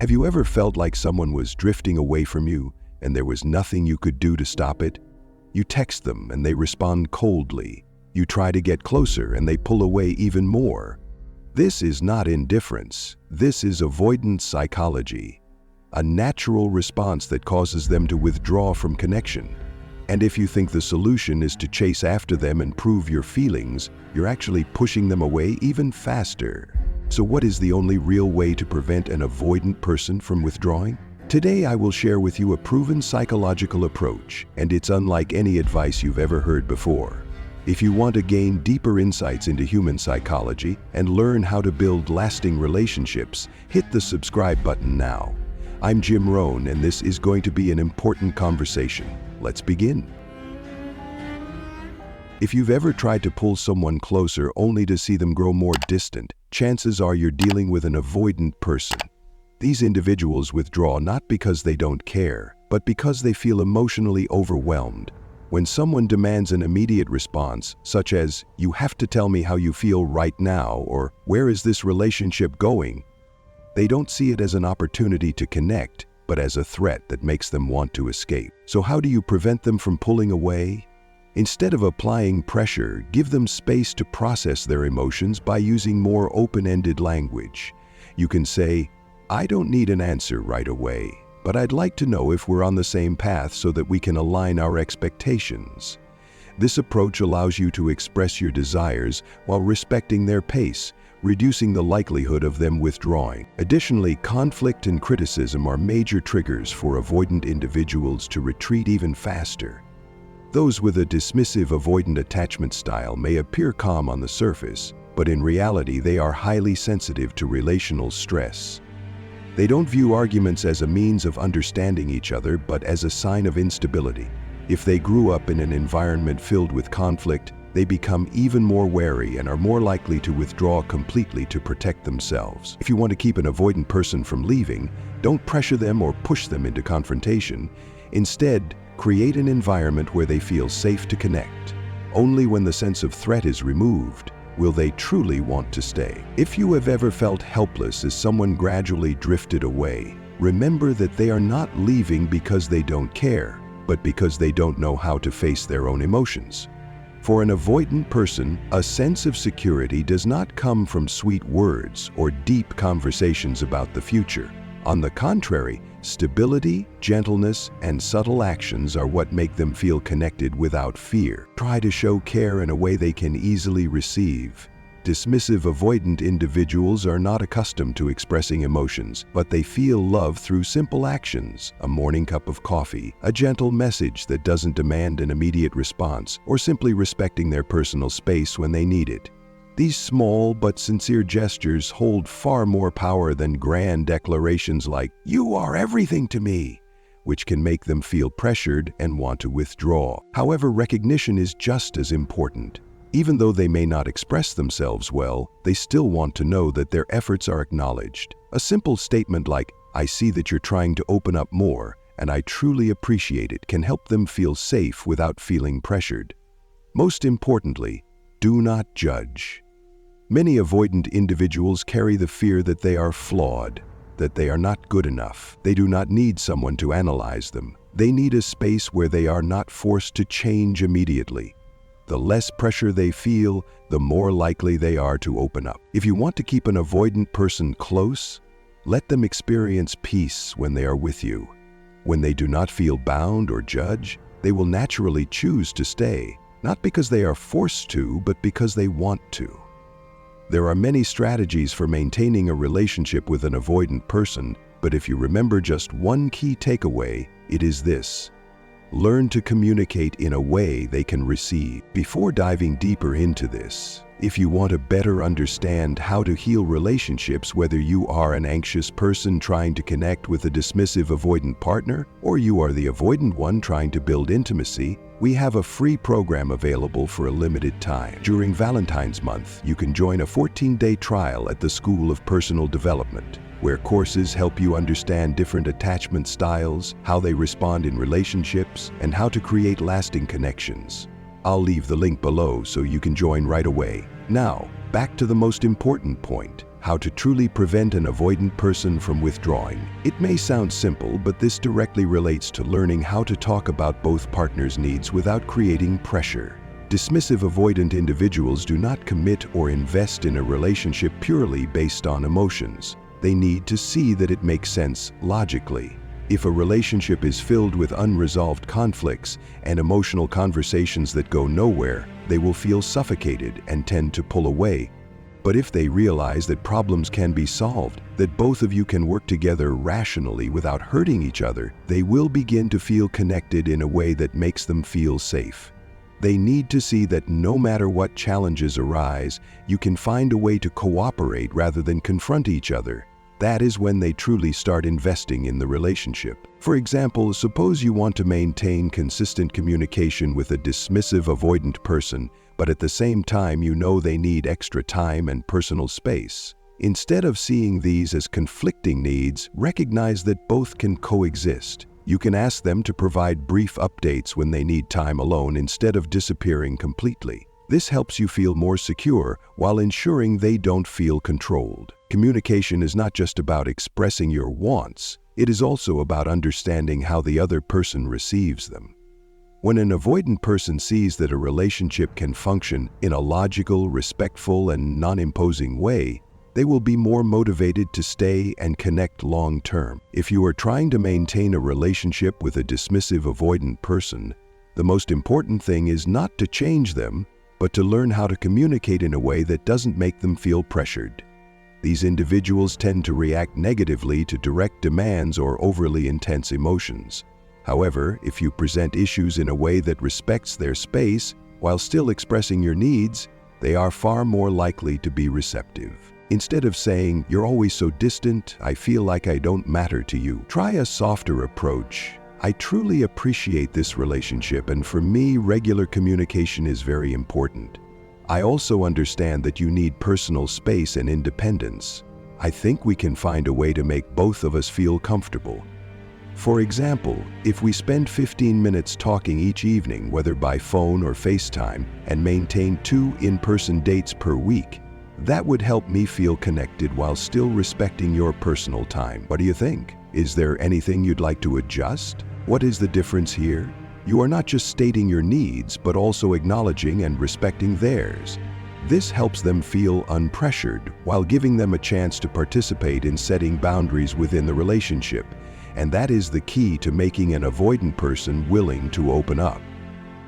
Have you ever felt like someone was drifting away from you and there was nothing you could do to stop it? You text them and they respond coldly. You try to get closer and they pull away even more. This is not indifference. This is avoidance psychology, a natural response that causes them to withdraw from connection. And if you think the solution is to chase after them and prove your feelings, you're actually pushing them away even faster. So what is the only real way to prevent an avoidant person from withdrawing? Today I will share with you a proven psychological approach, and it's unlike any advice you've ever heard before. If you want to gain deeper insights into human psychology and learn how to build lasting relationships, hit the subscribe button now. I'm Jim Rohn, and this is going to be an important conversation. Let's begin. If you've ever tried to pull someone closer only to see them grow more distant, chances are you're dealing with an avoidant person. These individuals withdraw not because they don't care, but because they feel emotionally overwhelmed. When someone demands an immediate response, such as, "You have to tell me how you feel right now," or "Where is this relationship going?" they don't see it as an opportunity to connect, but as a threat that makes them want to escape. So how do you prevent them from pulling away? Instead of applying pressure, give them space to process their emotions by using more open-ended language. You can say, "I don't need an answer right away, but I'd like to know if we're on the same path so that we can align our expectations." This approach allows you to express your desires while respecting their pace, reducing the likelihood of them withdrawing. Additionally, conflict and criticism are major triggers for avoidant individuals to retreat even faster. Those with a dismissive avoidant attachment style may appear calm on the surface, but in reality they are highly sensitive to relational stress. They don't view arguments as a means of understanding each other, but as a sign of instability. If they grew up in an environment filled with conflict, they become even more wary and are more likely to withdraw completely to protect themselves. If you want to keep an avoidant person from leaving, don't pressure them or push them into confrontation. Instead, create an environment where they feel safe to connect. Only when the sense of threat is removed will they truly want to stay. If you have ever felt helpless as someone gradually drifted away, remember that they are not leaving because they don't care, but because they don't know how to face their own emotions. For an avoidant person, a sense of security does not come from sweet words or deep conversations about the future. On the contrary, stability, gentleness, and subtle actions are what make them feel connected without fear. Try to show care in a way they can easily receive. Dismissive avoidant individuals are not accustomed to expressing emotions, but they feel love through simple actions: a morning cup of coffee, a gentle message that doesn't demand an immediate response, or simply respecting their personal space when they need it. These small but sincere gestures hold far more power than grand declarations like, "You are everything to me," which can make them feel pressured and want to withdraw. However, recognition is just as important. Even though they may not express themselves well, they still want to know that their efforts are acknowledged. A simple statement like, "I see that you're trying to open up more, and I truly appreciate it," can help them feel safe without feeling pressured. Most importantly, do not judge. Many avoidant individuals carry the fear that they are flawed, that they are not good enough. They do not need someone to analyze them. They need a space where they are not forced to change immediately. The less pressure they feel, the more likely they are to open up. If you want to keep an avoidant person close, let them experience peace when they are with you. When they do not feel bound or judge, they will naturally choose to stay, not because they are forced to, but because they want to. There are many strategies for maintaining a relationship with an avoidant person, but if you remember just one key takeaway, it is this: learn to communicate in a way they can receive. Before diving deeper into this, if you want to better understand how to heal relationships, whether you are an anxious person trying to connect with a dismissive avoidant partner, or you are the avoidant one trying to build intimacy, we have a free program available for a limited time. During Valentine's month, you can join a 14-day trial at the School of Personal Development, where courses help you understand different attachment styles, how they respond in relationships, and how to create lasting connections. I'll leave the link below so you can join right away. Now, back to the most important point. How to truly prevent an avoidant person from withdrawing. It may sound simple, but this directly relates to learning how to talk about both partners' needs without creating pressure. Dismissive avoidant individuals do not commit or invest in a relationship purely based on emotions. They need to see that it makes sense logically. If a relationship is filled with unresolved conflicts and emotional conversations that go nowhere, they will feel suffocated and tend to pull away. But if they realize that problems can be solved, that both of you can work together rationally without hurting each other, they will begin to feel connected in a way that makes them feel safe. They need to see that no matter what challenges arise, you can find a way to cooperate rather than confront each other. That is when they truly start investing in the relationship. For example, suppose you want to maintain consistent communication with a dismissive avoidant person, but at the same time you know they need extra time and personal space. Instead of seeing these as conflicting needs, recognize that both can coexist. You can ask them to provide brief updates when they need time alone instead of disappearing completely. This helps you feel more secure while ensuring they don't feel controlled. Communication is not just about expressing your wants, it is also about understanding how the other person receives them. When an avoidant person sees that a relationship can function in a logical, respectful, and non-imposing way, they will be more motivated to stay and connect long-term. If you are trying to maintain a relationship with a dismissive, avoidant person, the most important thing is not to change them, but to learn how to communicate in a way that doesn't make them feel pressured. These individuals tend to react negatively to direct demands or overly intense emotions. However, if you present issues in a way that respects their space while still expressing your needs, they are far more likely to be receptive. Instead of saying, "You're always so distant, I feel like I don't matter to you," try a softer approach. "I truly appreciate this relationship, and for me, regular communication is very important. I also understand that you need personal space and independence. I think we can find a way to make both of us feel comfortable." For example, if we spend 15 minutes talking each evening, whether by phone or FaceTime, and maintain 2 in-person dates per week, that would help me feel connected while still respecting your personal time. What do you think? Is there anything you'd like to adjust? What is the difference here? You are not just stating your needs, but also acknowledging and respecting theirs. This helps them feel unpressured while giving them a chance to participate in setting boundaries within the relationship. And that is the key to making an avoidant person willing to open up.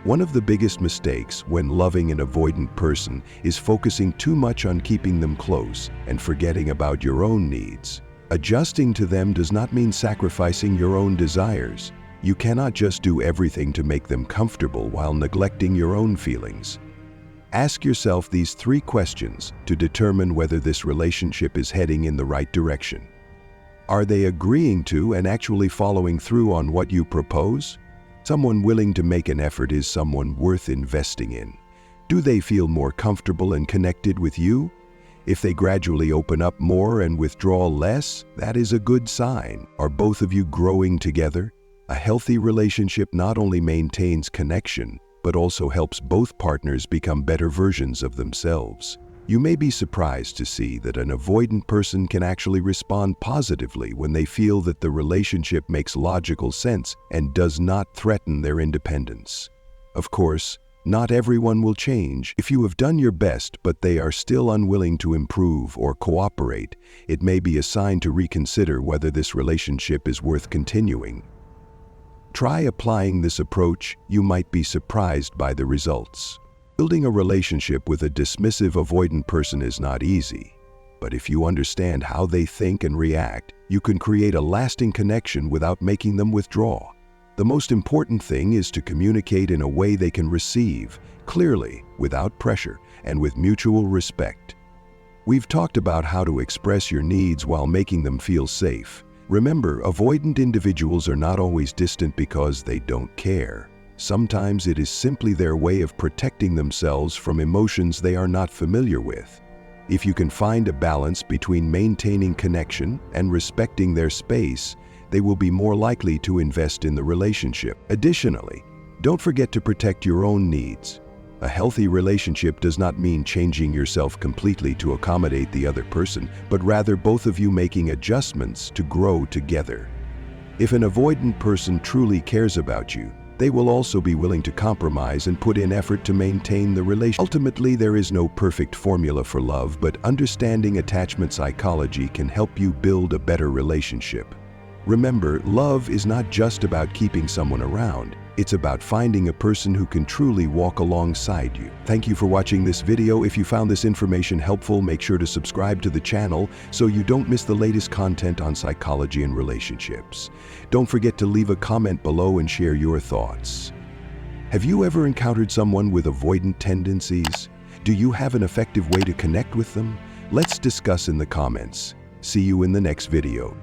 One of the biggest mistakes when loving an avoidant person is focusing too much on keeping them close and forgetting about your own needs. Adjusting to them does not mean sacrificing your own desires. You cannot just do everything to make them comfortable while neglecting your own feelings. Ask yourself these 3 questions to determine whether this relationship is heading in the right direction. Are they agreeing to and actually following through on what you propose? Someone willing to make an effort is someone worth investing in. Do they feel more comfortable and connected with you? If they gradually open up more and withdraw less, that is a good sign. Are both of you growing together? A healthy relationship not only maintains connection, but also helps both partners become better versions of themselves. You may be surprised to see that an avoidant person can actually respond positively when they feel that the relationship makes logical sense and does not threaten their independence. Of course, not everyone will change. If you have done your best but they are still unwilling to improve or cooperate, it may be a sign to reconsider whether this relationship is worth continuing. Try applying this approach. You might be surprised by the results. Building a relationship with a dismissive, avoidant person is not easy, but if you understand how they think and react, you can create a lasting connection without making them withdraw. The most important thing is to communicate in a way they can receive, clearly, without pressure, and with mutual respect. We've talked about how to express your needs while making them feel safe. Remember, avoidant individuals are not always distant because they don't care. Sometimes it is simply their way of protecting themselves from emotions they are not familiar with. If you can find a balance between maintaining connection and respecting their space, they will be more likely to invest in the relationship. Additionally, don't forget to protect your own needs. A healthy relationship does not mean changing yourself completely to accommodate the other person, but rather both of you making adjustments to grow together. If an avoidant person truly cares about you, they will also be willing to compromise and put in effort to maintain the relationship. Ultimately, there is no perfect formula for love, but understanding attachment psychology can help you build a better relationship. Remember, love is not just about keeping someone around. It's about finding a person who can truly walk alongside you. Thank you for watching this video. If you found this information helpful, make sure to subscribe to the channel so you don't miss the latest content on psychology and relationships. Don't forget to leave a comment below and share your thoughts. Have you ever encountered someone with avoidant tendencies? Do you have an effective way to connect with them? Let's discuss in the comments. See you in the next video.